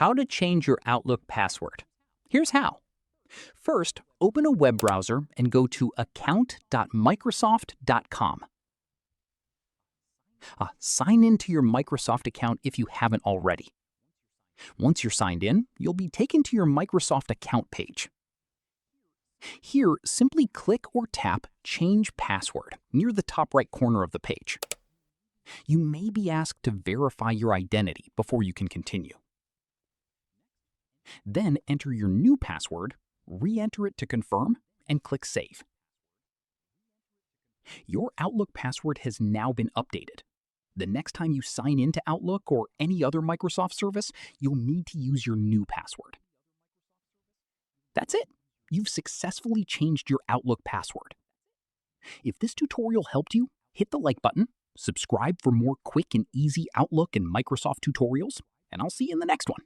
How to change your Outlook password. Here's how. First, open a web browser and go to account.microsoft.com. Sign into your Microsoft account if you haven't already. Once you're signed in, you'll be taken to your Microsoft account page. Here, simply click or tap Change Password near the top right corner of the page. You may be asked to verify your identity before you can continue. Then enter your new password, re-enter it to confirm, and click Save. Your Outlook password has now been updated. The next time you sign into Outlook or any other Microsoft service, you'll need to use your new password. That's it. You've successfully changed your Outlook password. If this tutorial helped you, hit the like button, subscribe for more quick and easy Outlook and Microsoft tutorials, and I'll see you in the next one.